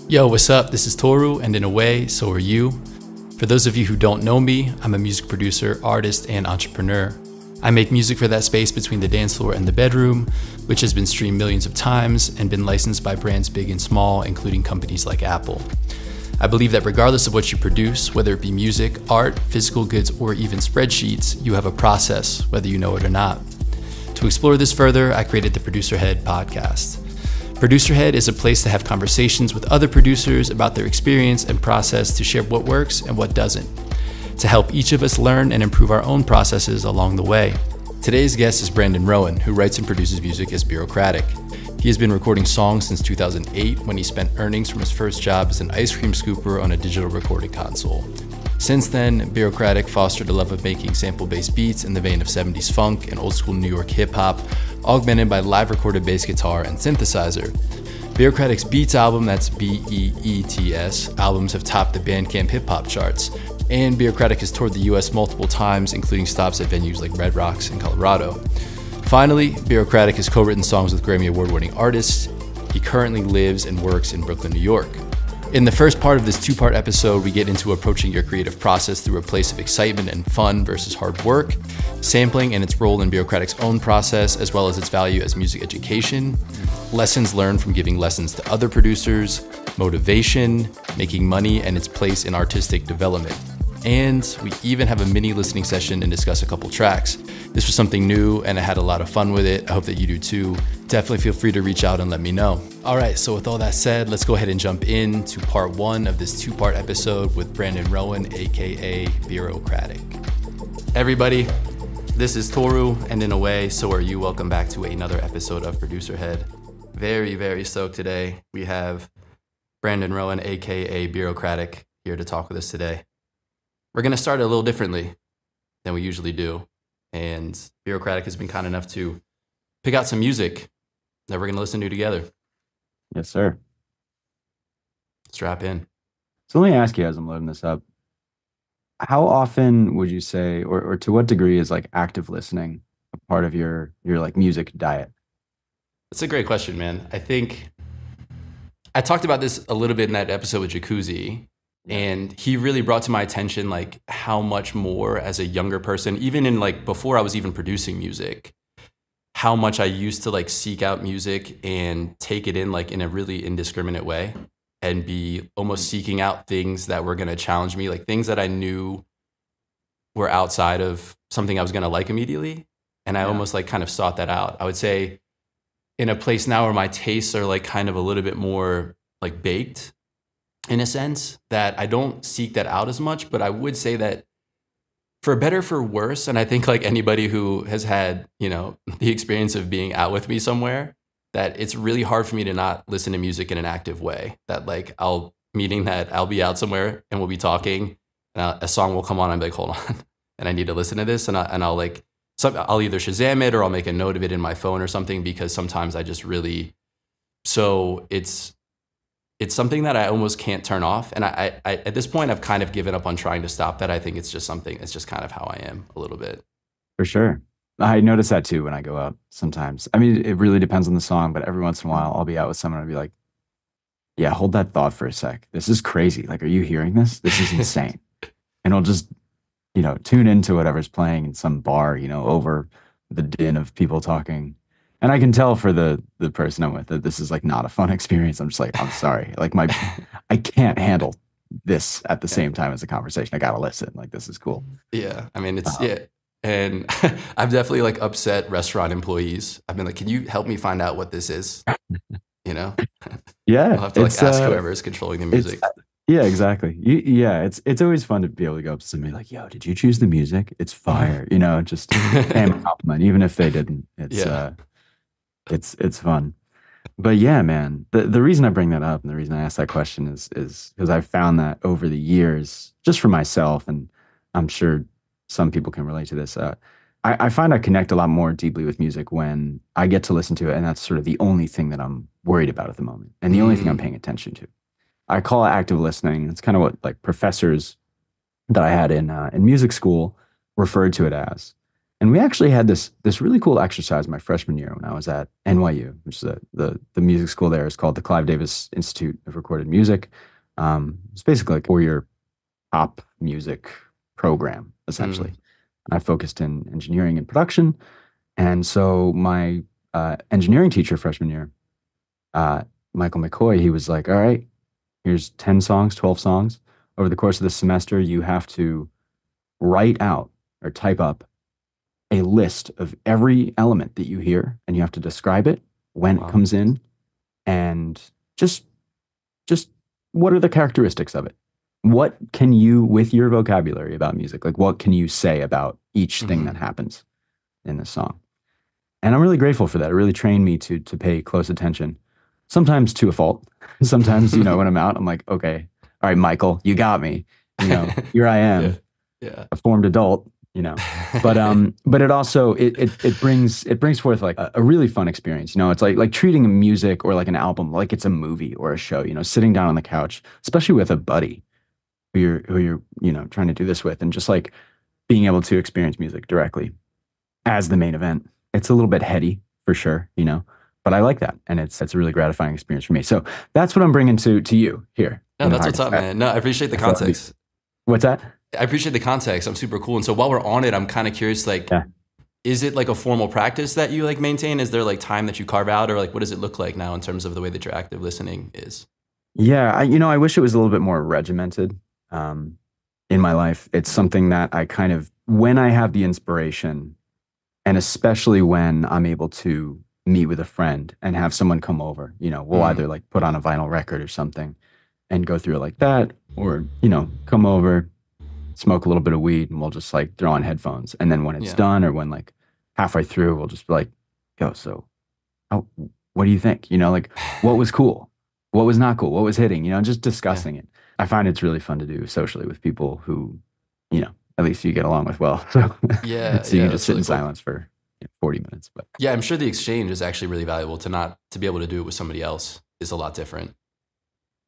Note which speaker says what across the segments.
Speaker 1: Yo, what's up? This is Toru, and in a way, so are you. For those of you who don't know me, I'm a music producer, artist, and entrepreneur. I make music for that space between the dance floor and the bedroom, which has been streamed millions of times and been licensed by brands big and small, including companies like Apple. I believe that regardless of what you produce, whether it be music, art, physical goods, or even spreadsheets, you have a process, whether you know it or not. To explore this further, I created the Producer Head podcast. Producer Head is a place to have conversations with other producers about their experience and process to share what works and what doesn't, to help each of us learn and improve our own processes along the way. Today's guest is Brandon Rowan, who writes and produces music as Bureaucratic. He has been recording songs since 2008 when he spent earnings from his first job as an ice cream scooper on a digital recording console. Since then, Bureaucratic fostered a love of making sample-based beats in the vein of 70s funk and old-school New York hip-hop, augmented by live recorded bass guitar and synthesizer. Bureaucratic's Beats album, that's B-E-E-T-S, albums have topped the Bandcamp hip-hop charts, and Bureaucratic has toured the US multiple times, including stops at venues like Red Rocks in Colorado. Finally, Bureaucratic has co-written songs with Grammy Award-winning artists. He currently lives and works in Brooklyn, New York. In the first part of this two-part episode, we get into approaching your creative process through a place of excitement and fun versus hard work, sampling and its role in Bureaucratic's own process, as well as its value as music education, lessons learned from giving lessons to other producers, motivation, making money, and its place in artistic development. And we even have a mini listening session and discuss a couple tracks. This was something new and I had a lot of fun with it. I hope that you do too. Definitely feel free to reach out and let me know. All right, so with all that said, let's go ahead and jump into part one of this two-part episode with Brandon Rowan, AKA Bureaucratic. Everybody, this is Toru, and in a way, so are you. Welcome back to another episode of Producer Head. Very, very stoked today. We have Brandon Rowan, AKA Bureaucratic, here to talk with us today. We're gonna start a little differently than we usually do. And Bureaucratic has been kind enough to pick out some music that we're gonna listen to together.
Speaker 2: Yes, sir.
Speaker 1: Strap in.
Speaker 2: So let me ask you as I'm loading this up, how often would you say, or to what degree is like active listening a part of your like music diet?
Speaker 1: That's a great question, man. I think I talked about this a little bit in that episode with Jacuzzi. And he really brought to my attention like how much more as a younger person, even in like before I was even producing music, how much I used to like seek out music and take it in like in a really indiscriminate way and be almost seeking out things that were going to challenge me, like things that I knew were outside of something I was going to like immediately. And I almost like kind of sought that out. I would say in a place now where my tastes are like kind of a little bit more like baked, in a sense, that I don't seek that out as much, but I would say that for better, for worse, and I think like anybody who has had, you know, the experience of being out with me somewhere, that it's really hard for me to not listen to music in an active way. That like meaning that I'll be out somewhere and we'll be talking, and a song will come on, I'm like, hold on, and I need to listen to this, and I'll like, I'll either Shazam it or I'll make a note of it in my phone or something, because sometimes I just really, so it's something that I almost can't turn off. And I at this point, I've kind of given up on trying to stop that. I think it's just something, it's just kind of how I am a little bit.
Speaker 2: For sure. I notice that too when I go out sometimes. I mean, it really depends on the song, but every once in a while I'll be out with someone and I'll be like, yeah, hold that thought for a sec. This is crazy. Like, are you hearing this? This is insane. And I'll just, you know, tune into whatever's playing in some bar, you know, over the din of people talking. And I can tell for the person I'm with that this is like not a fun experience. I'm just like, I'm sorry. Like I can't handle this at the same time as a conversation. I gotta listen. Like, this is cool.
Speaker 1: Yeah. I mean, it's, yeah. And I've definitely like upset restaurant employees. I've been like, can you help me find out what this is? You know?
Speaker 2: Yeah.
Speaker 1: I'll have to like ask whoever is controlling the music.
Speaker 2: Yeah, exactly. Yeah, it's always fun to be able to go up to somebody like, yo, did you choose the music? It's fire. You know, just pay them a compliment, even if they didn't. It's fun. But yeah, man, the reason I bring that up and the reason I ask that question is because I've found that over the years, just for myself, and I'm sure some people can relate to this, I find I connect a lot more deeply with music when I get to listen to it, and that's sort of the only thing that I'm worried about at the moment, and the only thing I'm paying attention to. I call it active listening. It's kind of what like professors that I had in music school referred to it as. And we actually had this really cool exercise my freshman year when I was at NYU, which is the music school there is called the Clive Davis Institute of Recorded Music. It's basically like a 4-year pop music program, essentially.
Speaker 1: Mm.
Speaker 2: And I focused in engineering and production. And so my engineering teacher freshman year, Michael McCoy, he was like, all right, here's 10 songs, 12 songs. Over the course of the semester, you have to write out or type up a list of every element that you hear, and you have to describe it when it
Speaker 1: Wow.
Speaker 2: comes in, and just what are the characteristics of it? What can you, with your vocabulary about music, like what can you say about each thing that
Speaker 1: Hmm.
Speaker 2: happens in the song? And I'm really grateful for that. It really trained me to pay close attention, sometimes to a fault. Sometimes, when I'm out, I'm like, okay, all right, Michael, you got me. Here I
Speaker 1: Yeah.
Speaker 2: am,
Speaker 1: Yeah.
Speaker 2: a formed adult. But it also it brings forth like a really fun experience. It's like treating music or like an album like it's a movie or a show. Sitting down on the couch, especially with a buddy who you're trying to do this with, and just like being able to experience music directly as the main event. It's a little bit heady for sure. But I like that, and it's a really gratifying experience for me. So that's what I'm bringing to you here
Speaker 1: No,
Speaker 2: in the
Speaker 1: that's what's up,
Speaker 2: podcast.
Speaker 1: man. No, I appreciate the
Speaker 2: I thought it'd be-
Speaker 1: context.
Speaker 2: What's that?
Speaker 1: I appreciate the context. I'm super cool. And so while we're on it, I'm kind of curious, like,
Speaker 2: Yeah.
Speaker 1: is it like a formal practice that you like maintain? Is there like time that you carve out, or like what does it look like now in terms of the way that your active listening is?
Speaker 2: Yeah, I wish it was a little bit more regimented um, in my life. It's something that I kind of, when I have the inspiration, and especially when I'm able to meet with a friend and have someone come over, we'll
Speaker 1: Mm,
Speaker 2: either like put on a vinyl record or something and go through it like that, or come over, smoke a little bit of weed, and we'll just like throw on headphones. And then when it's
Speaker 1: yeah.
Speaker 2: done, or when like halfway through, we'll just be like, yo, so oh, what do you think? Like what was cool? What was not cool? What was hitting? Just
Speaker 1: Yeah.
Speaker 2: discussing it. I find it's really fun to do socially with people who, at least you get along with well. So,
Speaker 1: Yeah.
Speaker 2: so you
Speaker 1: Yeah.
Speaker 2: can just
Speaker 1: That's
Speaker 2: sit
Speaker 1: really
Speaker 2: in
Speaker 1: cool.
Speaker 2: silence for 40 minutes. But
Speaker 1: Yeah. I'm sure the exchange is actually really valuable to be able to do it with somebody else is a lot different.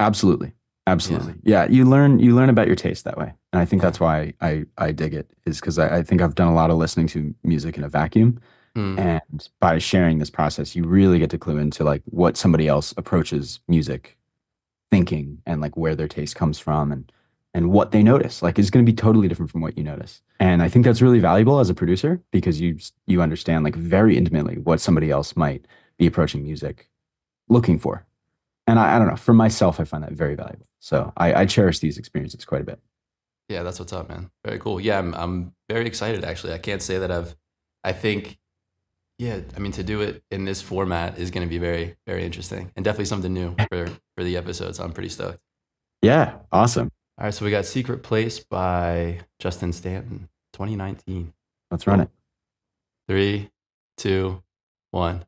Speaker 2: absolutely,
Speaker 1: Yeah.
Speaker 2: absolutely, yeah. You learn about your taste that way, and I think
Speaker 1: Yeah.
Speaker 2: that's why I dig it. Is because I think I've done a lot of listening to music in a vacuum.
Speaker 1: Mm,
Speaker 2: And by sharing this process, you really get to clue into like what somebody else approaches music thinking, and like where their taste comes from, and what they notice. Like it's going to be totally different from what you notice. And I think that's really valuable as a producer, because you understand like very intimately what somebody else might be approaching music looking for. And I don't know, for myself, I find that very valuable. So I cherish these experiences quite a bit.
Speaker 1: yeah. That's what's up, man. Very cool. Yeah. I'm very excited actually. I can't say that I think, yeah, I mean, to do it in this format is going to be very, very interesting and definitely something new for the episode. So I'm pretty stoked.
Speaker 2: Yeah, awesome.
Speaker 1: All right, so we got Secret Place by Justin Stanton, 2019.
Speaker 2: Let's run it.
Speaker 1: 3, 2, 1.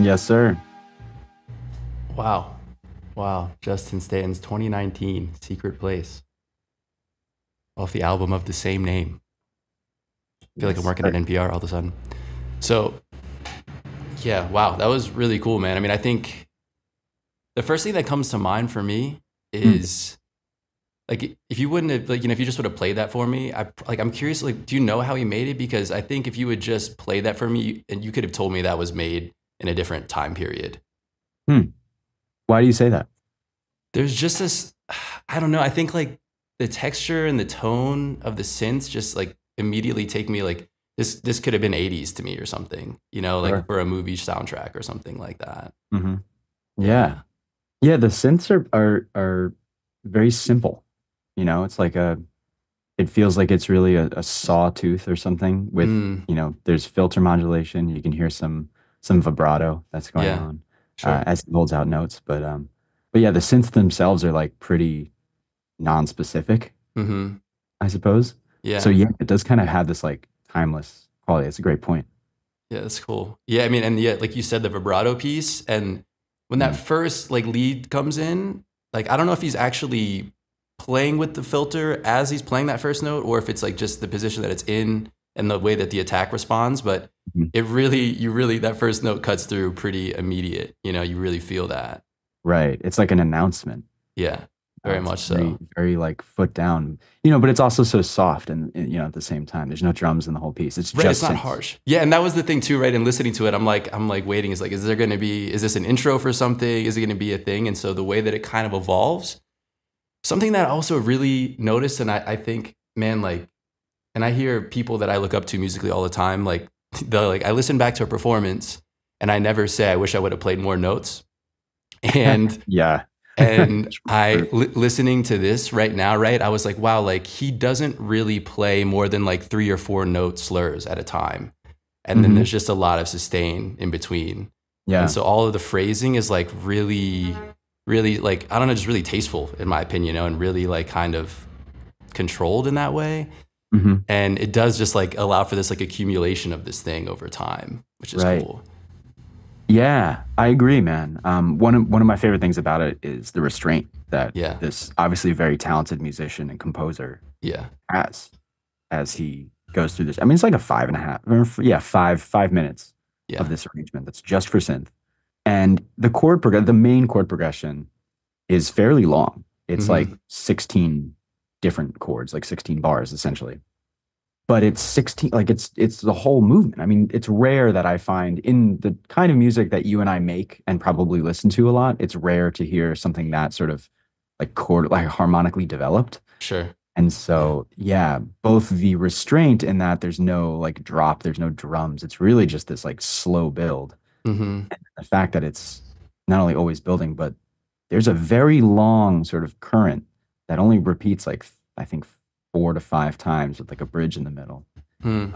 Speaker 2: Yes, sir.
Speaker 1: Wow. Wow. Justin Stanton's 2019 Secret Place off the album of the same name. I feel like I'm
Speaker 2: Yes,
Speaker 1: working
Speaker 2: sir.
Speaker 1: at NPR all of a sudden. So, yeah, wow. That was really cool, man. I mean, I think the first thing that comes to mind for me
Speaker 2: Mm.
Speaker 1: is like if you wouldn't have like if you just would have played that for me, I'm curious like do you know how he made it? Because I think if you would just play that for me and you could have told me that was made in a different time period.
Speaker 2: Hmm. Why do you say that?
Speaker 1: There's just this I don't know, I think like the texture and the tone of the synths just like immediately take me like this could have been 80s to me or something, like
Speaker 2: Sure.
Speaker 1: for a movie soundtrack or something like that.
Speaker 2: Hmm. Yeah.
Speaker 1: Yeah.
Speaker 2: Yeah, the synths are very simple. It's like it feels like it's really a sawtooth or something with,
Speaker 1: Mm,
Speaker 2: there's filter modulation. You can hear some vibrato that's going
Speaker 1: yeah.
Speaker 2: on
Speaker 1: Sure.
Speaker 2: as it holds out notes. But yeah, the synths themselves are like pretty non-specific,
Speaker 1: Mhm.
Speaker 2: I suppose. So
Speaker 1: Yeah.
Speaker 2: yeah, it does kind of have this like timeless quality. It's a great point.
Speaker 1: Yeah, that's cool. Yeah, I mean, and yeah, like you said, the vibrato piece, and when that
Speaker 2: Mm.
Speaker 1: first like lead comes in, like I don't know if he's actually playing with the filter as he's playing that first note, or if it's like just the position that it's in and the way that the attack responds. But
Speaker 2: Mhm.
Speaker 1: you really, that first note cuts through pretty immediate. You really feel that.
Speaker 2: Right. It's like an announcement.
Speaker 1: Yeah, very
Speaker 2: It's
Speaker 1: much
Speaker 2: very,
Speaker 1: so.
Speaker 2: very like foot down, but it's also so soft and at the same time, there's no drums in the whole piece. It's
Speaker 1: Right, it's
Speaker 2: just
Speaker 1: not
Speaker 2: synths.
Speaker 1: harsh. Yeah, and that was the thing too, right? And listening to it, I'm like waiting. Is like, is this an intro for something? Is it gonna be a thing? And so the way that it kind of evolves, something that I also really noticed, and I think, man, like, and I hear people that I look up to musically all the time, like, I listen back to a performance, and I never say I wish I would have played more notes. And
Speaker 2: Yeah.
Speaker 1: and
Speaker 2: True.
Speaker 1: listening to this right now, right? I was like, wow, like he doesn't really play more than like 3 or 4 note slurs at a time. And then
Speaker 2: Hmm.
Speaker 1: there's just a lot of sustain in between. And
Speaker 2: Yeah.
Speaker 1: so all of the phrasing is like really, really like, I don't know, just really tasteful in my opinion, and really like kind of controlled in that way.
Speaker 2: Hmm.
Speaker 1: And it does just like allow for this like accumulation of this thing over time, which is
Speaker 2: Right.
Speaker 1: cool.
Speaker 2: Yeah, I agree, man. One of my favorite things about it is the restraint that
Speaker 1: Yeah.
Speaker 2: this obviously very talented musician and composer
Speaker 1: Yeah.
Speaker 2: has as he goes through this. I mean, it's like a 5.5, yeah, 5 minutes of
Speaker 1: Yeah.
Speaker 2: this arrangement that's just for synth. And the main chord progression is fairly long. It's like
Speaker 1: Hmm.
Speaker 2: 16 different chords, like 16 bars essentially. But it's 16, like it's the whole movement. I mean, it's rare that I find in the kind of music that you and I make and probably listen to a lot, it's rare to hear something that sort of like harmonically developed.
Speaker 1: Sure.
Speaker 2: And
Speaker 1: Yeah.
Speaker 2: so, yeah, both the restraint in that there's no like drop, there's no drums. It's really just this like slow build.
Speaker 1: Hmm.
Speaker 2: The fact that it's not only always building, but there's a very long sort of current that only repeats like I think 4 to 5 times with like a bridge in the middle.
Speaker 1: Hmm.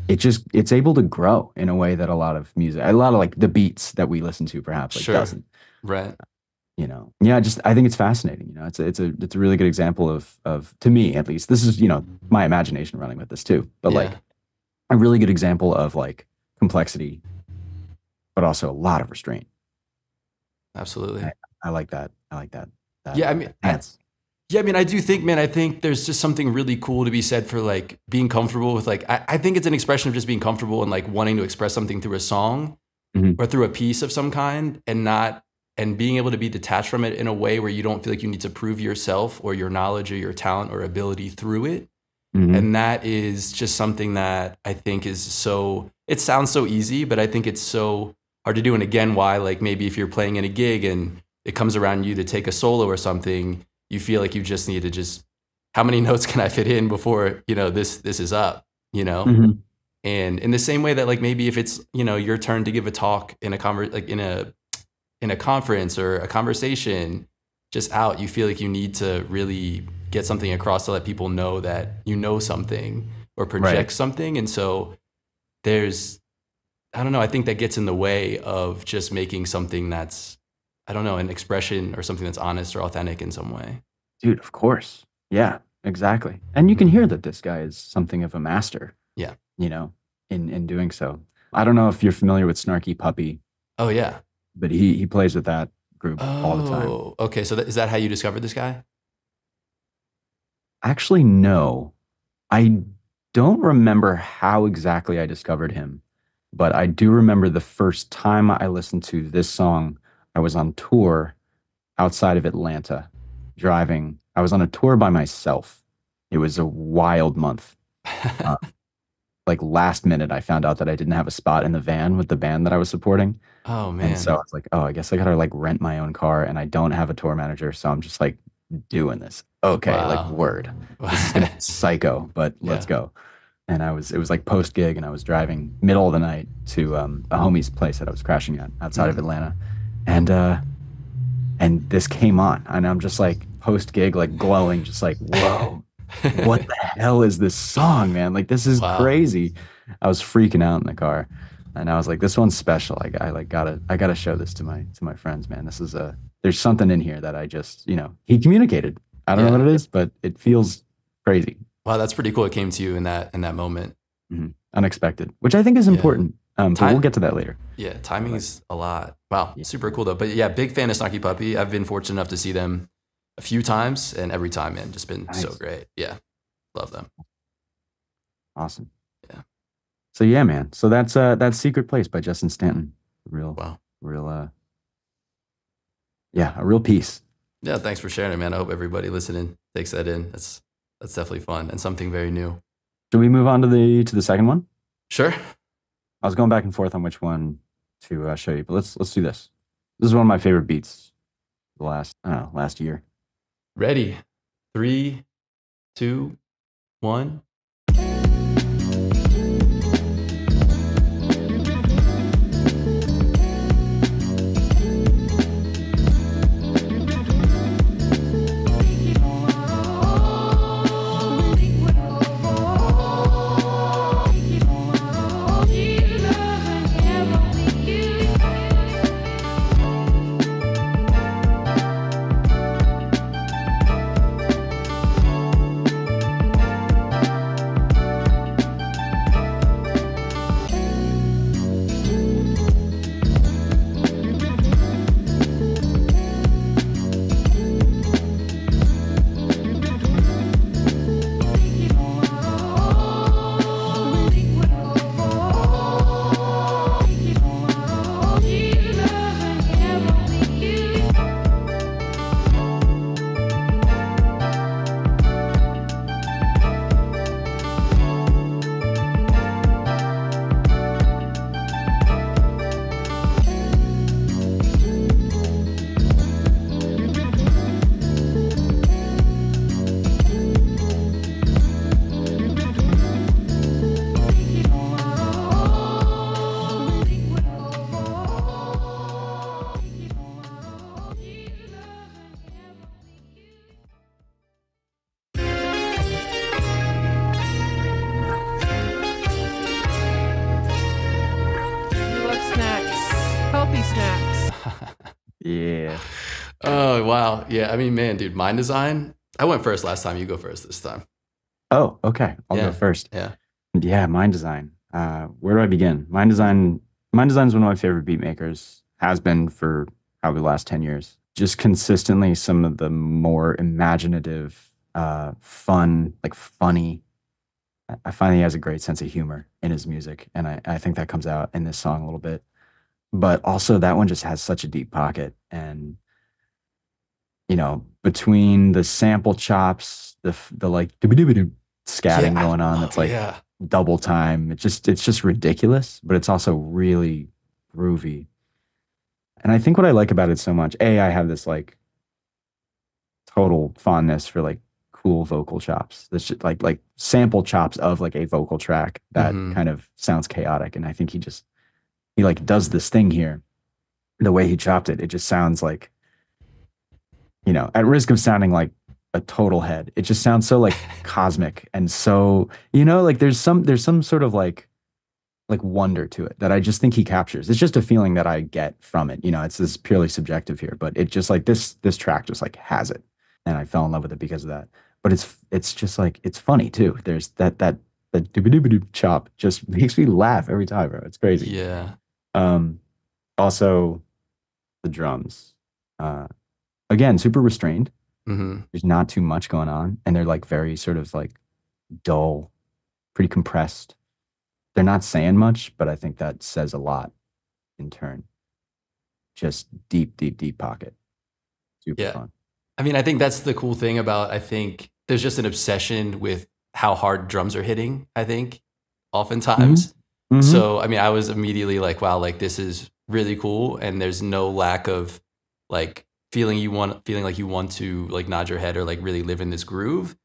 Speaker 2: It's able to grow in a way that a lot of like the beats that we listen to perhaps like
Speaker 1: Sure.
Speaker 2: doesn't.
Speaker 1: Right.
Speaker 2: Yeah, just I think it's fascinating. It's a really good example of to me at least. This is my imagination running with this too, but like
Speaker 1: Yeah.
Speaker 2: a really good example of like complexity, but also a lot of restraint.
Speaker 1: Absolutely.
Speaker 2: I, I like that. I like that. That
Speaker 1: Yeah. I mean,
Speaker 2: dance.
Speaker 1: yeah, I mean, I do think, man, I think there's just something really cool to be said for like being comfortable with like, I think it's an expression of just being comfortable and like wanting to express something through a song
Speaker 2: Mhm.
Speaker 1: or through a piece of some kind and being able to be detached from it in a way where you don't feel like you need to prove yourself or your knowledge or your talent or ability through it.
Speaker 2: Mhm.
Speaker 1: And that is just something that I think is it sounds so easy, but I think it's so hard to do. And again, why, like maybe if you're playing in a gig and it comes around you to take a solo or something, you feel like you just need to how many notes can I fit in before, this is up, you know?
Speaker 2: Mhm.
Speaker 1: And in the same way that like maybe if it's, your turn to give a talk in a like in a conference or a conversation just out, you feel like you need to really get something across to let people know that you know something or
Speaker 2: Right.
Speaker 1: project something. And so there's, I don't know, I think that gets in the way of just making something that's, I don't know, an expression or something that's honest or authentic in some way.
Speaker 2: Dude, of course. Yeah, exactly. And you can
Speaker 1: Mhm.
Speaker 2: hear that this guy is something of a master,
Speaker 1: Yeah.
Speaker 2: you know, in doing so. I don't know if you're familiar with Snarky Puppy.
Speaker 1: Oh yeah.
Speaker 2: but he plays with that group all the time.
Speaker 1: Oh, okay. So is that how you discovered this guy?
Speaker 2: Actually, no. I don't remember how exactly I discovered him, but I do remember the first time I listened to this song. I was on tour outside of Atlanta, driving. I was on a tour by myself. It was a wild month. Uh, like last minute, I found out that I didn't have a spot in the van with the band that I was supporting.
Speaker 1: Oh
Speaker 2: And so I
Speaker 1: man.
Speaker 2: was like, oh, I guess I gotta like rent my own car and I don't have a tour manager. So I'm just like doing this. Okay, like
Speaker 1: Wow.
Speaker 2: word. This is gonna be psycho, but let's
Speaker 1: Yeah.
Speaker 2: go. And it was like post gig and I was driving middle of the night to a homie's place that I was crashing at outside of
Speaker 1: Mhm.
Speaker 2: Atlanta. And and this came on and I'm just like post gig, like glowing, just like, whoa, what the hell is this song, man? Like this is
Speaker 1: Wow.
Speaker 2: crazy. I was freaking out in the car, and I was like, this one's special. I like I gotta show this to my friends, man. This is a there's something in here that I just he communicated. I don't know what
Speaker 1: Yeah.
Speaker 2: it is, but it feels crazy,
Speaker 1: Wow, that's pretty cool. It came to you in that moment.
Speaker 2: unexpected, which I think is
Speaker 1: Yeah.
Speaker 2: important. But we'll
Speaker 1: Time
Speaker 2: get to that later.
Speaker 1: yeah, timing
Speaker 2: But
Speaker 1: is a lot. Wow,
Speaker 2: yeah,
Speaker 1: super cool though. But yeah, big fan of Snarky Puppy. I've been fortunate enough to see them a few times and every time, man, just been so
Speaker 2: nice,
Speaker 1: great. Yeah. Love them.
Speaker 2: awesome.
Speaker 1: Yeah.
Speaker 2: So yeah, man. So that's Secret Place by Justin Stanton. Real,
Speaker 1: Wow.
Speaker 2: real, yeah, a real piece.
Speaker 1: Yeah, thanks for sharing it, man. I hope everybody listening takes that in. That's definitely fun and something very new.
Speaker 2: Should we move on to the second one?
Speaker 1: Sure.
Speaker 2: I was going back and forth on which one to show you, but let's do this. This is one of my favorite beats the last I don't know last year.
Speaker 1: Ready. Three, two, one.
Speaker 3: You love snacks, healthy snacks.
Speaker 2: Yeah.
Speaker 1: Oh, wow. Yeah. I mean, man, dude, Mind Design. I went first last time. You go first this time.
Speaker 2: Oh, okay. I'll go
Speaker 1: Yeah.
Speaker 2: first.
Speaker 1: Yeah.
Speaker 2: Yeah, Mind Design. Where do I begin? Mind Design is one of my favorite beat makers. Has been for probably the last 10 years. Just consistently some of the more imaginative, fun, like funny. I find he has a great sense of humor in his music, and I think that comes out in this song a little bit. But also that one just has such a deep pocket, and between the sample chops, the like scatting
Speaker 1: Yeah.
Speaker 2: going on,
Speaker 1: Oh,
Speaker 2: that's like
Speaker 1: yeah.
Speaker 2: double time. It's just ridiculous, but it's also really groovy. And I think what I like about it so much, I have this like total fondness for like cool vocal chops. This shit, like sample chops of like a vocal track that
Speaker 1: Hmm.
Speaker 2: kind of sounds chaotic. And I think he like does this thing here. The way he chopped it, it just sounds like, at risk of sounding like a total head, it just sounds so like cosmic and so, like there's some sort of like wonder to it that I just think he captures. It's just a feeling that I get from it. It's this purely subjective here, but it just like this track just like has it, and I fell in love with it because of that. But it's just like it's funny too. There's that doobie doobie chop just makes me laugh every time, bro. It's crazy.
Speaker 1: Yeah.
Speaker 2: Um, Also, the drums. Uh, Again, super restrained.
Speaker 1: Hmm.
Speaker 2: There's not too much going on, and they're like very sort of like dull, pretty compressed. They're not saying much, but I think that says a lot in turn. Just deep, deep, deep pocket. Super
Speaker 1: Yeah.
Speaker 2: fun.
Speaker 1: I mean, I think that's the cool thing about, I think there's just an obsession with how hard drums are hitting, I think,
Speaker 2: Hmm.
Speaker 1: oftentimes.
Speaker 2: Hmm.
Speaker 1: So, I mean, I was immediately like, wow, like this is really cool. And there's no lack of like feeling like you want to like nod your head or like really live in this groove.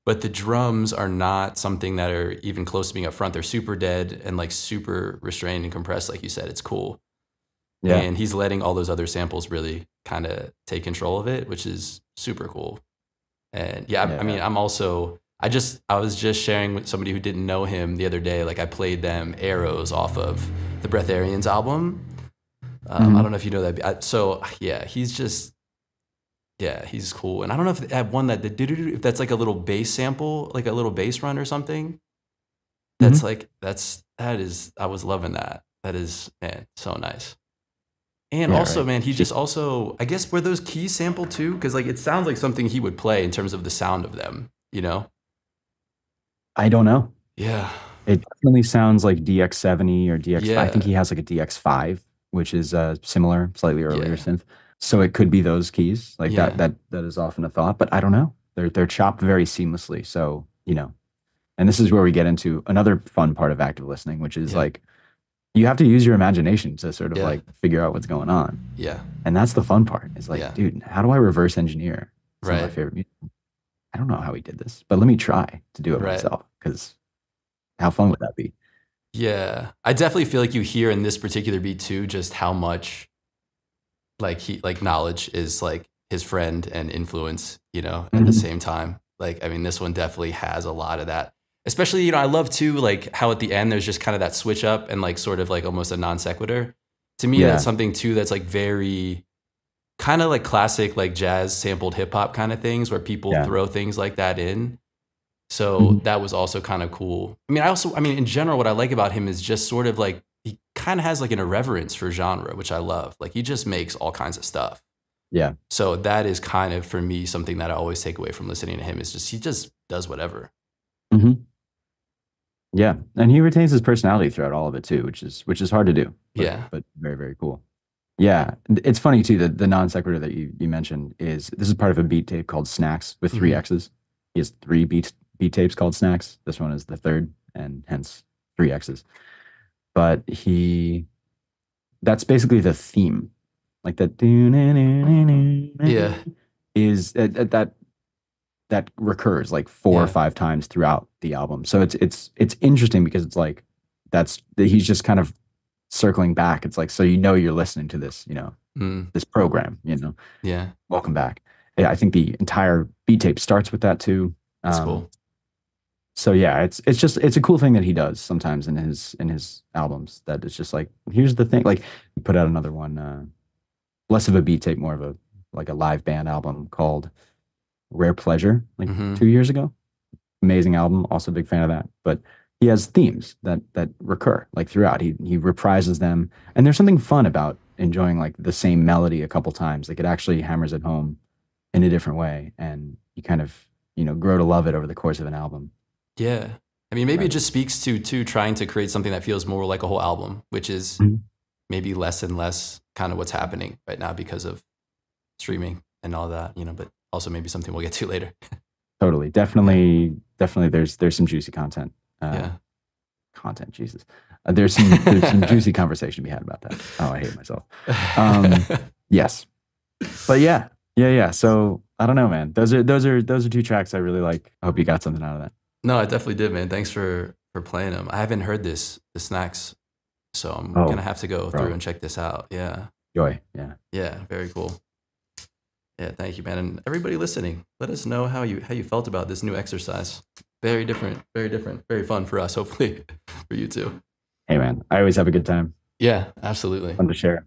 Speaker 1: But the drums are not something that are even close to being up front. They're super dead and like super restrained and compressed. Like you said, it's cool.
Speaker 2: Yeah,
Speaker 1: And he's letting all those other samples really kind of take control of it, which is super cool. And yeah, I mean,
Speaker 2: yeah.
Speaker 1: I was just sharing with somebody who didn't know him the other day. Like I played them Arrows off of the Breatharians album. I
Speaker 2: Hmm.
Speaker 1: don't know if you know that. So yeah, he's cool. And I don't know if I have one that if that's like a little bass sample, like a little bass run or something.
Speaker 2: Hmm.
Speaker 1: I was loving that. That is, man, so nice. And
Speaker 2: Yeah,
Speaker 1: also,
Speaker 2: right.
Speaker 1: man, he just also, I guess, were those keys sampled too? Because like it sounds like something he would play in terms of the sound of them, you know?
Speaker 2: I don't know.
Speaker 1: Yeah.
Speaker 2: It definitely sounds like DX70 or DX5. I think
Speaker 1: Yeah.
Speaker 2: he has like a DX5, which is similar, slightly earlier
Speaker 1: Yeah.
Speaker 2: synth. So it could be those keys. Like that
Speaker 1: Yeah.
Speaker 2: that is often a thought, but I don't know. They're chopped very seamlessly. So, and this is where we get into another fun part of active listening, which is
Speaker 1: Yeah.
Speaker 2: like you have to use your imagination to sort of
Speaker 1: Yeah.
Speaker 2: like figure out what's going on.
Speaker 1: Yeah.
Speaker 2: And that's the fun part. Is like,
Speaker 1: Yeah.
Speaker 2: dude, how do I reverse engineer some of my
Speaker 1: Right.
Speaker 2: favorite music? I don't know how he did this, but let me try to do it
Speaker 1: Right.
Speaker 2: myself because how fun would that be?
Speaker 1: Yeah. I definitely feel like you hear in this particular beat too, just how much like knowledge is like his friend and influence, at the
Speaker 2: Mhm.
Speaker 1: same time. Like, I mean, this one definitely has a lot of that. Especially, I love too, like how at the end there's just kind of that switch up and like sort of like almost a non sequitur. To me, that's
Speaker 2: Yeah.
Speaker 1: something too that's like very kind of like classic, like jazz sampled hip hop kind of things where people
Speaker 2: Yeah.
Speaker 1: throw things like that in. So
Speaker 2: Mhm.
Speaker 1: that was also kind of cool. I mean, in general, what I like about him is just sort of like he kind of has like an irreverence for genre, which I love. Like he just makes all kinds of stuff.
Speaker 2: Yeah.
Speaker 1: So that is kind of for me something that I always take away from listening to him is just he just does whatever.
Speaker 2: Mhm. Yeah. And he retains his personality throughout all of it too, which is hard to do, but
Speaker 1: Yeah.
Speaker 2: very, very cool. Yeah. It's funny too that the non sequitur that you mentioned this is part of a beat tape called Snacks with three
Speaker 1: Hmm.
Speaker 2: X's. He has three beat tapes called Snacks. This one is the third, and hence three X's. But that's basically the theme. Like that
Speaker 1: Yeah.
Speaker 2: is that recurs like four or
Speaker 1: Yeah.
Speaker 2: five times throughout the album. So it's interesting because it's like he's just kind of circling back. It's like so you're listening to this,
Speaker 1: Mm.
Speaker 2: this program,
Speaker 1: Yeah.
Speaker 2: welcome back. Yeah, I think the entire beat tape starts with that too.
Speaker 1: That's
Speaker 2: Um,
Speaker 1: cool.
Speaker 2: so yeah, it's a cool thing that he does sometimes in his albums that it's just like here's the thing. Like he put out another one, less of a beat tape, more of a like a live band album called Rare Pleasure, like
Speaker 1: Hmm.
Speaker 2: 2 years ago. Amazing album, also a big fan of that. But he has themes that recur like throughout. He reprises them, and there's something fun about enjoying like the same melody a couple times. Like it actually hammers it home in a different way, and you kind of grow to love it over the course of an album.
Speaker 1: Yeah. I mean, maybe it
Speaker 2: Right.
Speaker 1: just speaks to trying to create something that feels more like a whole album, which is
Speaker 2: Mhm.
Speaker 1: maybe less and less kind of what's happening right now because of streaming and all that, but also maybe something we'll get to later.
Speaker 2: Totally, definitely. There's some juicy content.
Speaker 1: Yeah.
Speaker 2: Content, Jesus. There's some juicy conversation to be had about that. Oh, I hate myself. Um, Yes, but yeah. So I don't know, man. Those are two tracks I really like. I hope you got something out of that.
Speaker 1: No, I definitely did, man. Thanks for playing them. I haven't heard the Snacks, so I'm
Speaker 2: Oh,
Speaker 1: gonna have to go
Speaker 2: bro,
Speaker 1: through and check this out. Yeah.
Speaker 2: joy. Yeah,
Speaker 1: Yeah, very cool. Yeah, thank you, man. And everybody listening, let us know how you felt about this new exercise. Very different, very fun for us, hopefully for you too.
Speaker 2: hey, man. I always have a good time.
Speaker 1: Yeah, absolutely.
Speaker 2: Fun to share.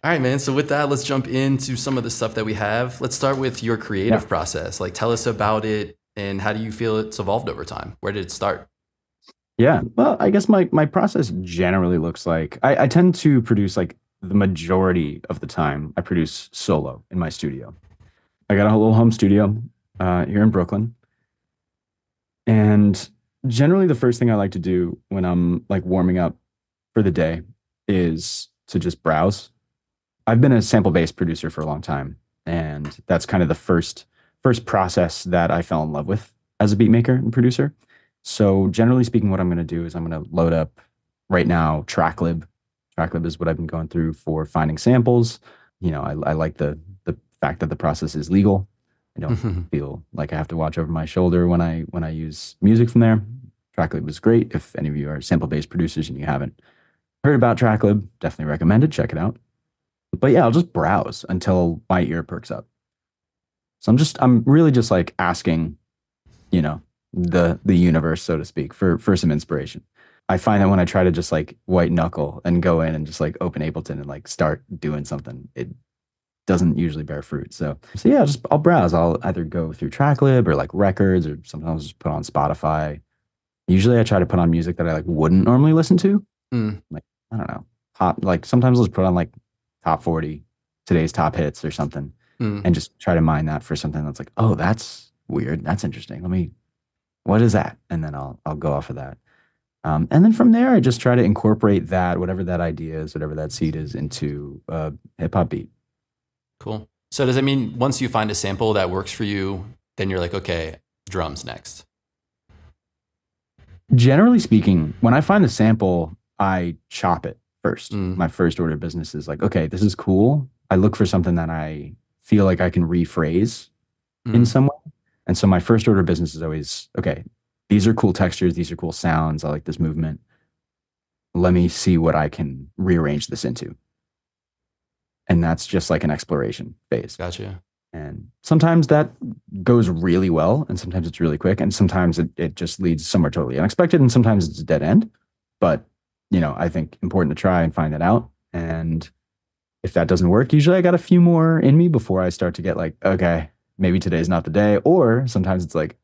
Speaker 1: All right, man. So with that, let's jump into some of the stuff that we have. Let's start with your creative
Speaker 2: Yeah.
Speaker 1: process. Like, tell us about it and how do you feel it's evolved over time? Where did it start?
Speaker 2: Yeah. Well, I guess my process generally looks like I tend to produce like the majority of the time I produce solo in my studio. I got a little home studio here in Brooklyn. And generally, the first thing I like to do when I'm like warming up for the day is to just browse. I've been a sample-based producer for a long time, and that's kind of the first process that I fell in love with as a beat maker and producer. So generally speaking, what I'm going to do is I'm going to load up right now Tracklib. Tracklib is what I've been going through for finding samples. You know, I like the fact that the process is legal. I don't feel like I have to watch over my shoulder when I use music from there. Tracklib is great. If any of you are sample-based producers and you haven't heard about Tracklib, definitely recommend it. Check it out. But yeah, I'll just browse until my ear perks up. So I'm really just like asking, you know, the universe, so to speak, for some inspiration. I find that when I try to just like white knuckle and go in and just like open Ableton and like start doing something, it doesn't usually bear fruit. So yeah, I'll browse. I'll either go through Tracklib or like records, or sometimes I'll just put on Spotify. Usually I try to put on music that I like wouldn't normally listen to. Like, I don't know, like sometimes I'll just put on like top 40, today's top hits or something, and just try to mine that for something that's like, oh, that's weird. That's interesting. What is that? And then I'll go off of that. And then from there, I just try to incorporate that, whatever that idea is, whatever that seed is, into a hip hop beat.
Speaker 1: Cool. So does that mean once you find a sample that works for you, then you're like, okay, drums next?
Speaker 2: Generally speaking, when I find the sample, I chop it first. My first order of business is like, okay, this is cool. I look for something that I feel like I can rephrase in some way. And so my first order of business is always, okay, these are cool textures. These are cool sounds. I like this movement. Let me see what I can rearrange this into. And that's just like an exploration phase.
Speaker 1: Gotcha.
Speaker 2: And sometimes that goes really well, and sometimes it's really quick, and sometimes it just leads somewhere totally unexpected, and sometimes it's a dead end. But, you know, I think important to try and find it out. And if that doesn't work, usually I got a few more in me before I start to get like, okay, maybe today's not the day. Or sometimes it's like,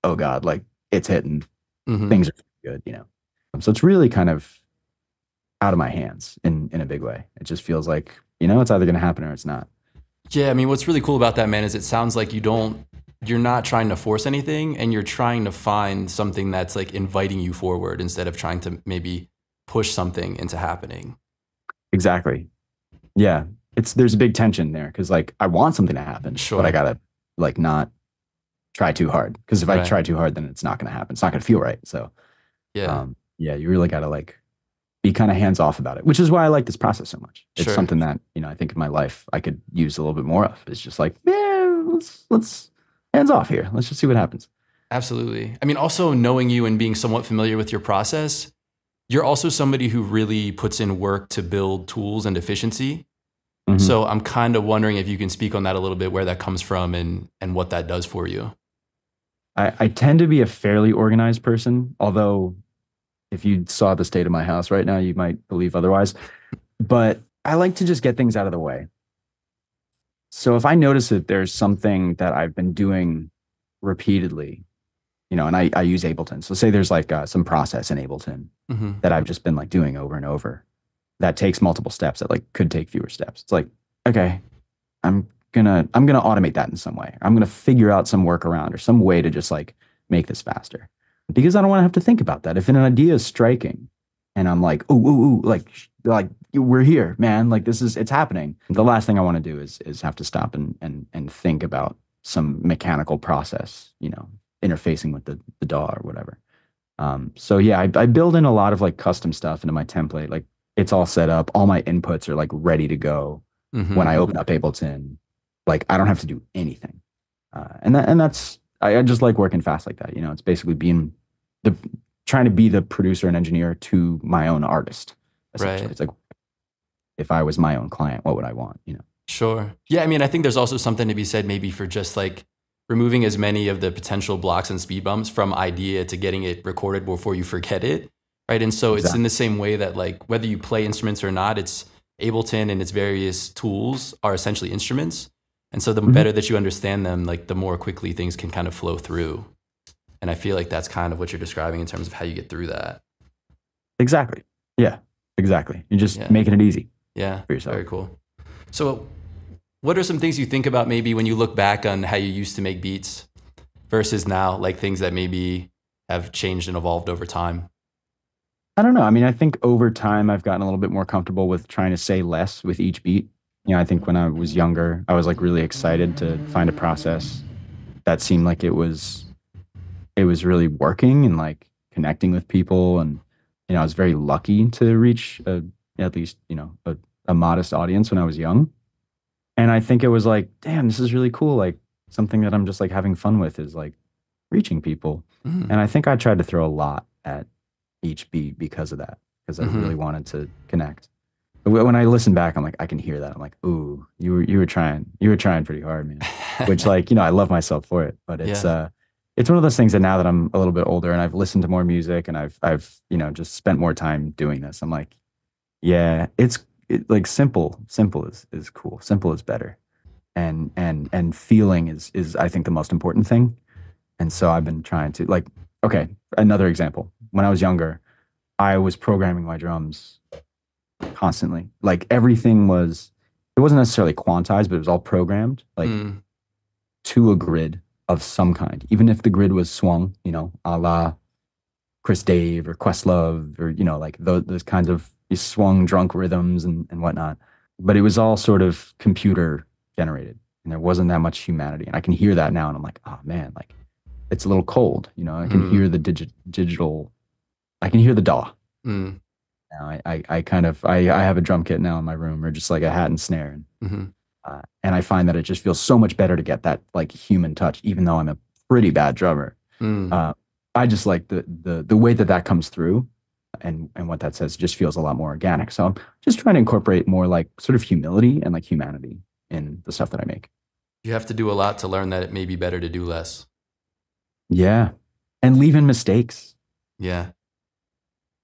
Speaker 2: oh God, like it's hitting. Things are good, you know? So it's really kind of out of my hands in a big way. It just feels like, you know, it's either going to happen or it's not.
Speaker 1: Yeah, I mean, what's really cool about that, man, is it sounds like you're not trying to force anything, and you're trying to find something that's like inviting you forward instead of trying to maybe push something into happening.
Speaker 2: Exactly. Yeah. There's a big tension there, because like I want something to happen, but I gotta like not try too hard, because if I try too hard, then it's not going to happen. It's not going to feel right. So yeah, you really got to like be kind of hands off about it, which is why I like this process so much. It's something that, you know, I think in my life I could use a little bit more of. It's just like, yeah, let's hands off here. Let's just see what happens.
Speaker 1: Absolutely. I mean, also knowing you and being somewhat familiar with your process, you're also somebody who really puts in work to build tools and efficiency. So I'm kind of wondering if you can speak on that a little bit, where that comes from and what that does for you.
Speaker 2: I tend to be a fairly organized person, although if you saw the state of my house right now, you might believe otherwise. But I like to just get things out of the way. So if I notice that there's something that I've been doing repeatedly, you know, and I use Ableton. So say there's like some process in Ableton that I've just been like doing over and over, that takes multiple steps, that like could take fewer steps. It's like, okay, I'm gonna automate that in some way. I'm gonna figure out some workaround or some way to just like make this faster, because I don't want to have to think about that. If an idea is striking and I'm like, ooh, like we're here, man, like it's happening. The last thing I want to do is have to stop and think about some mechanical process, you know, interfacing with the DAW or whatever. So yeah, I build in a lot of like custom stuff into my template. Like it's all set up. All my inputs are like ready to go. When I open up Ableton, like I don't have to do anything. That's I just like working fast like that. You know, it's basically trying to be the producer and engineer to my own artist. Essentially. It's like, if I was my own client, what would I want? You know?
Speaker 1: Sure. Yeah. I mean, I think there's also something to be said maybe for just like removing as many of the potential blocks and speed bumps from idea to getting it recorded before you forget it. Right. And so it's in the same way that like, whether you play instruments or not, it's Ableton and its various tools are essentially instruments. And so the better that you understand them, like the more quickly things can kind of flow through. And I feel like that's kind of what you're describing in terms of how you get through that.
Speaker 2: Exactly. Yeah, exactly. You're just making it easy.
Speaker 1: Yeah,
Speaker 2: for yourself.
Speaker 1: very cool. So, what are some things you think about maybe when you look back on how you used to make beats versus now, like things that maybe have changed and evolved over time?
Speaker 2: I don't know. I mean, I think over time I've gotten a little bit more comfortable with trying to say less with each beat. You know, I think when I was younger, I was like really excited to find a process that seemed like it was really working and like connecting with people. And you know, I was very lucky to reach at least, you know, a modest audience when I was young. And I think it was like, damn, this is really cool. Like something that I'm just like having fun with is like reaching people.
Speaker 1: Mm-hmm.
Speaker 2: And I think I tried to throw a lot at each beat because of that, because I
Speaker 1: Mm-hmm.
Speaker 2: really wanted to connect. But when I listen back, I'm like, I can hear that. I'm like, ooh, you were trying pretty hard, man. Which like, you know, I love myself for it. But
Speaker 1: Yeah.
Speaker 2: it's one of those things that now that I'm a little bit older and I've listened to more music and I've, you know, just spent more time doing this, I'm like, yeah, like simple is cool. Simple is better. And feeling is I think the most important thing. And so I've been trying to like, okay, another example. When I was younger, I was programming my drums constantly. Like everything was, it wasn't necessarily quantized, but it was all programmed like
Speaker 1: Mm.
Speaker 2: to a grid of some kind. Even if the grid was swung, you know, a la Chris Dave or Questlove or, you know, like those kinds of these swung drunk rhythms and whatnot. But it was all sort of computer generated and there wasn't that much humanity. And I can hear that now and I'm like, oh man, like it's a little cold. You know, I can
Speaker 1: Mm.
Speaker 2: hear the digital, I can hear the DAW.
Speaker 1: Mm.
Speaker 2: Now I kind of I have a drum kit now in my room, or just like a hat and snare,
Speaker 1: Mm-hmm.
Speaker 2: and I find that it just feels so much better to get that like human touch, even though I'm a pretty bad drummer.
Speaker 1: Mm.
Speaker 2: Uh, I just like the way that that comes through, and what that says just feels a lot more organic. So I'm just trying to incorporate more like sort of humility and like humanity in the stuff that I make.
Speaker 1: You have to do a lot to learn that it may be better to do less.
Speaker 2: Yeah, and leave in mistakes.
Speaker 1: Yeah.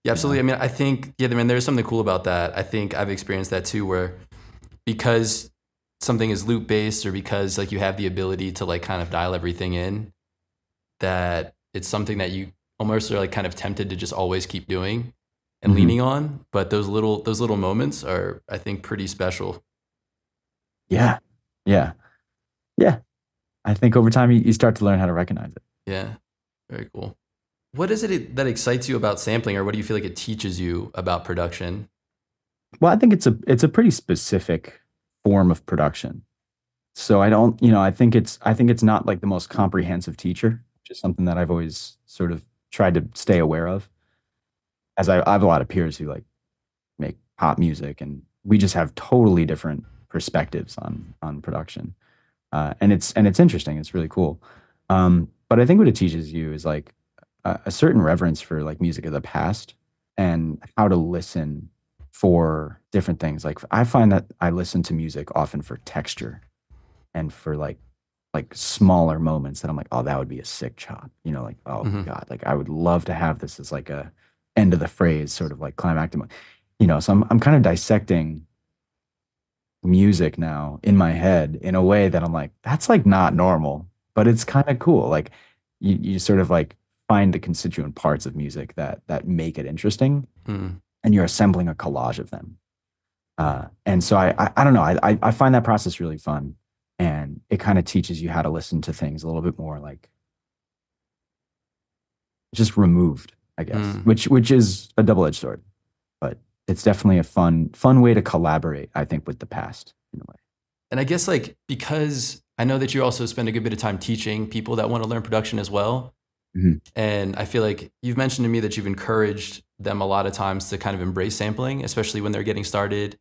Speaker 1: Yeah,
Speaker 2: You
Speaker 1: absolutely.
Speaker 2: know.
Speaker 1: I mean, I think, yeah, I mean, there's something cool about that. I think I've experienced that too, where because something is loop based or because like you have the ability to like kind of dial everything in, that it's something that you almost are like kind of tempted to just always keep doing and
Speaker 2: Mhm.
Speaker 1: leaning on. But those little moments are, I think, pretty special.
Speaker 2: Yeah, yeah, yeah. I think over time you start to learn how to recognize it.
Speaker 1: Yeah. Very cool. What is it that excites you about sampling, or what do you feel like it teaches you about production?
Speaker 2: Well, I think it's a pretty specific form of production. So I don't, you know, I think it's not like the most comprehensive teacher, which is something that I've always sort of tried to stay aware of. As I have a lot of peers who like make pop music, and we just have totally different perspectives on production. And it's interesting. It's really cool. But I think what it teaches you is like a certain reverence for like music of the past and how to listen for different things. Like I find that I listen to music often for texture and for like smaller moments that I'm like, oh, that would be a sick chop. You know, like, oh my
Speaker 1: Hmm.
Speaker 2: God, like I would love to have this as like a end of the phrase, sort of like climactic. You know, so I'm kind of dissecting music now in my head in a way that I'm like, that's like not normal, but it's kind of cool. Like you sort of like find the constituent parts of music that make it interesting,
Speaker 1: Mm.
Speaker 2: and you're assembling a collage of them. And so I don't know. I find that process really fun, and it kind of teaches you how to listen to things a little bit more like just removed, I guess,
Speaker 1: Mm.
Speaker 2: which is a double-edged sword, but it's definitely a fun way to collaborate, I think, with the past in a way.
Speaker 1: And I guess like because I know that you also spend a good bit of time teaching people that want to learn production as well.
Speaker 2: Mhm.
Speaker 1: And I feel like you've mentioned to me that you've encouraged them a lot of times to kind of embrace sampling, especially when they're getting started,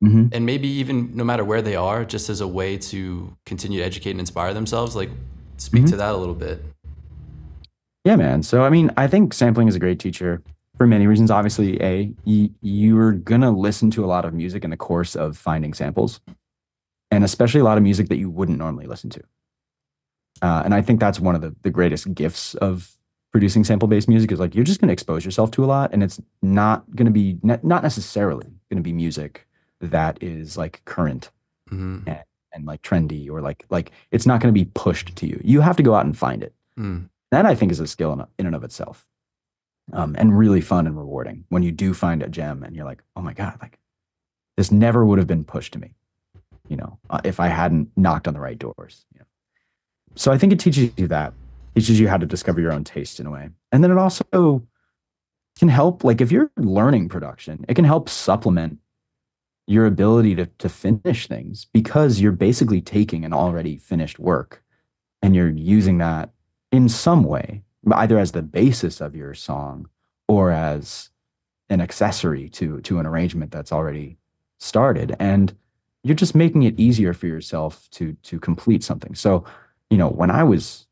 Speaker 2: Mhm.
Speaker 1: and maybe even no matter where they are, just as a way to continue to educate and inspire themselves. Like, speak to
Speaker 2: Mhm.
Speaker 1: that a little bit.
Speaker 2: Yeah, man. So, I mean, I think sampling is a great teacher for many reasons. Obviously, you're gonna listen to a lot of music in the course of finding samples, and especially a lot of music that you wouldn't normally listen to. And I think that's one of the greatest gifts of producing sample-based music is like you're just gonna expose yourself to a lot, and it's not gonna be not necessarily gonna be music that is like current
Speaker 1: Hmm.
Speaker 2: and like trendy or like it's not gonna be pushed to you. You have to go out and find it.
Speaker 1: Mm.
Speaker 2: That I think is a skill in and of itself, and really fun and rewarding when you do find a gem and you're like, oh my God, like this never would have been pushed to me, if I hadn't knocked on the right doors. So I think it teaches you that, teaches you how to discover your own taste in a way. And then it also can help, like if you're learning production, it can help supplement your ability to finish things, because you're basically taking an already finished work and you're using that in some way, either as the basis of your song or as an accessory to an arrangement that's already started. And you're just making it easier for yourself to complete something. So, when I was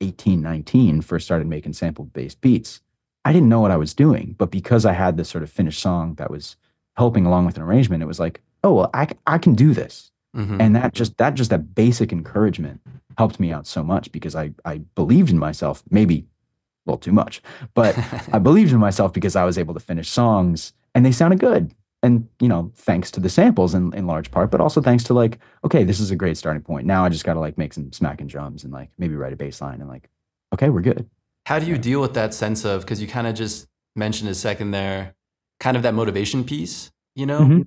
Speaker 2: 18, 19, first started making sample-based beats, I didn't know what I was doing. But because I had this sort of finished song that was helping along with an arrangement, it was like, oh, well, I can do this.
Speaker 1: Mm-hmm.
Speaker 2: And that basic encouragement helped me out so much, because I believed in myself, maybe a little too much, but I believed in myself because I was able to finish songs and they sounded good. And, thanks to the samples in large part, but also thanks to like, okay, this is a great starting point. Now I just got to like make some smacking drums and like maybe write a bass line and like, okay, we're good.
Speaker 1: How do you deal with that sense of, because you kind of just mentioned a second there, kind of that motivation piece,
Speaker 2: Mm-hmm.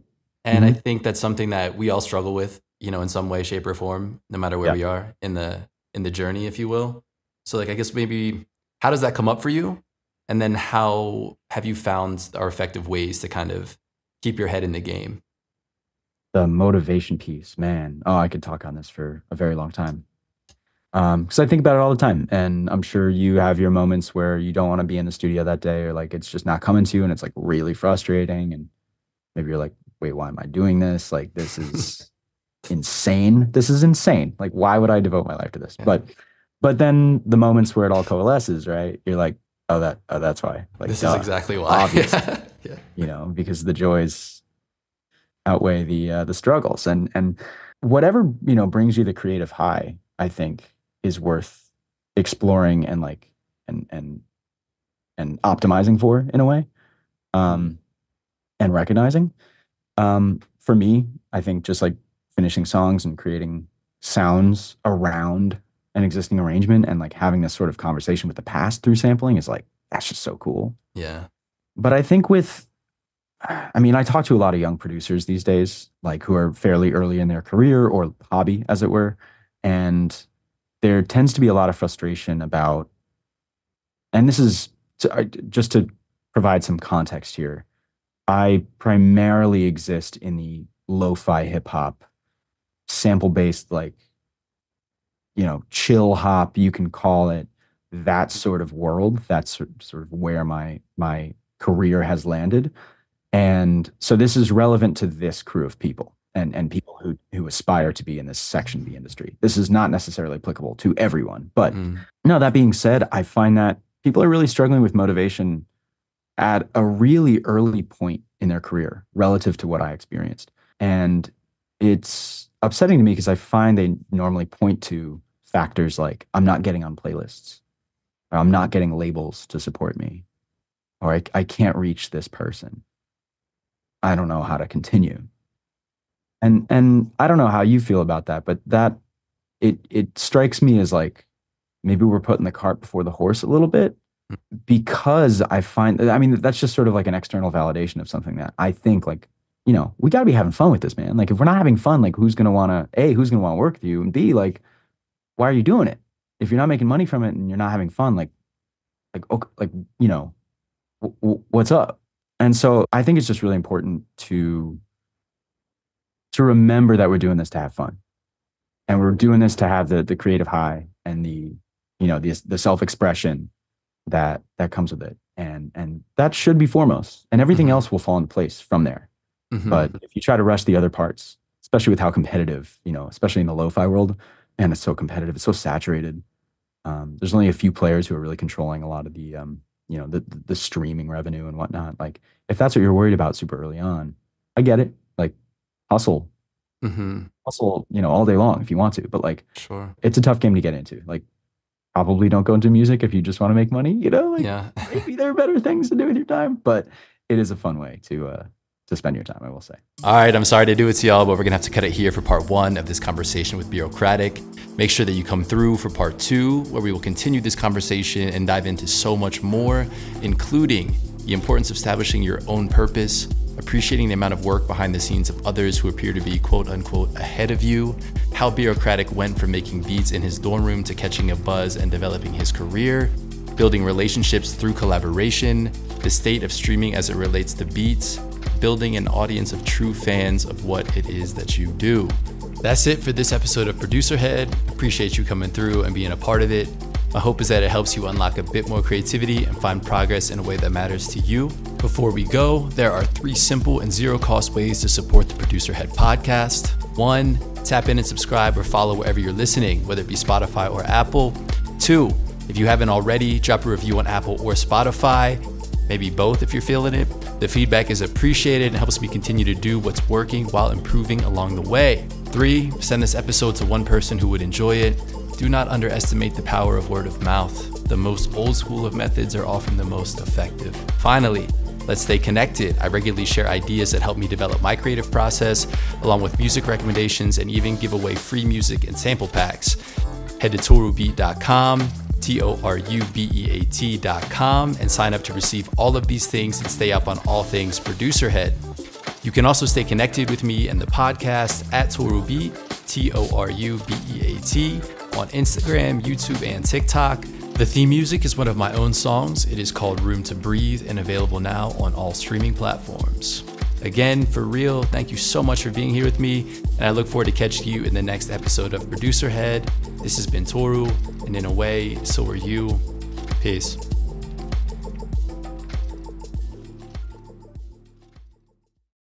Speaker 1: And I think that's something that we all struggle with, in some way, shape or form, no matter where we are in the journey, if you will. So like, I guess maybe how does that come up for you? And then how have you found are effective ways to kind of keep your head in the game?
Speaker 2: The motivation piece, man. Oh, I could talk on this for a very long time. Because I think about it all the time. And I'm sure you have your moments where you don't want to be in the studio that day, or like it's just not coming to you and it's like really frustrating. And maybe you're like, wait, why am I doing this? Like, this is insane. This is insane. Like, why would I devote my life to this?
Speaker 1: Yeah.
Speaker 2: But then the moments where it all coalesces, right? You're like, that's why. Like,
Speaker 1: this is exactly why.
Speaker 2: Obviously.
Speaker 1: Yeah.
Speaker 2: Because the joys outweigh the struggles, and whatever, brings you the creative high, I think is worth exploring and like, and optimizing for in a way, and recognizing. For me, I think just like finishing songs and creating sounds around an existing arrangement and like having this sort of conversation with the past through sampling is like, that's just so cool.
Speaker 1: Yeah.
Speaker 2: But I think I talk to a lot of young producers these days, like who are fairly early in their career or hobby, as it were. And there tends to be a lot of frustration about, and this is just to provide some context here. I primarily exist in the lo-fi hip hop, sample based, like, chill hop, you can call it, that sort of world. That's sort of where my career has landed. And so this is relevant to this crew of people and people who aspire to be in this section of the industry. This is not necessarily applicable to everyone. But no, that being said, I find that people are really struggling with motivation at a really early point in their career relative to what I experienced. And it's upsetting to me because I find they normally point to factors like, I'm not getting on playlists, or I'm not getting labels to support me, or I can't reach this person. I don't know how to continue. And I don't know how you feel about that, but that it strikes me as like maybe we're putting the cart before the horse a little bit, because I find, that's just sort of like an external validation of something that I think like, we got to be having fun with this, man. Like if we're not having fun, like who's going to want to work with you? And B, like, why are you doing it? If you're not making money from it and you're not having fun, okay, what's up? And so I think it's just really important to remember that we're doing this to have fun, and we're doing this to have the creative high and the self-expression that comes with it. And that should be foremost, and everything else will fall into place from there. But if you try to rush the other parts, especially with how competitive, especially in the lo-fi world, and it's so competitive, it's so saturated. There's only a few players who are really controlling a lot of the streaming revenue and whatnot. Like if that's what you're worried about super early on, I get it. Like hustle, all day long if you want to, but like,
Speaker 1: sure,
Speaker 2: it's a tough game to get into. Like probably don't go into music if you just want to make money, maybe there are better things to do with your time, but it is a fun way to spend your time, I will say.
Speaker 1: All right, I'm sorry to do it to y'all, but we're gonna have to cut it here for part 1 of this conversation with Bureaucratic. Make sure that you come through for part 2, where we will continue this conversation and dive into so much more, including the importance of establishing your own purpose, appreciating the amount of work behind the scenes of others who appear to be quote unquote ahead of you, how bureaucratic went from making beats in his dorm room to catching a buzz and developing his career, building relationships through collaboration, the state of streaming as it relates to beats, building an audience of true fans of what it is that you do. That's it for this episode of Producer Head. Appreciate you coming through and being a part of it. My hope is that it helps you unlock a bit more creativity and find progress in a way that matters to you. Before we go, there are 3 simple and zero-cost ways to support the Producer Head podcast. 1, tap in and subscribe or follow wherever you're listening, whether it be Spotify or Apple. 2, if you haven't already, drop a review on Apple or Spotify, maybe both if you're feeling it. The feedback is appreciated and helps me continue to do what's working while improving along the way. 3, send this episode to one person who would enjoy it. Do not underestimate the power of word of mouth. The most old school of methods are often the most effective. Finally, let's stay connected. I regularly share ideas that help me develop my creative process, along with music recommendations and even give away free music and sample packs. Head to torubeat.com, TORUBEAT.com, and sign up to receive all of these things and stay up on all things Producer Head. You can also stay connected with me and the podcast at torubeat, TORUBEAT, on Instagram, YouTube, and TikTok. The theme music is one of my own songs. It is called Room to Breathe and available now on all streaming platforms. Again, for real, thank you so much for being here with me, and I look forward to catching you in the next episode of Producer Head. This has been Toru, and in a way, so are you. Peace.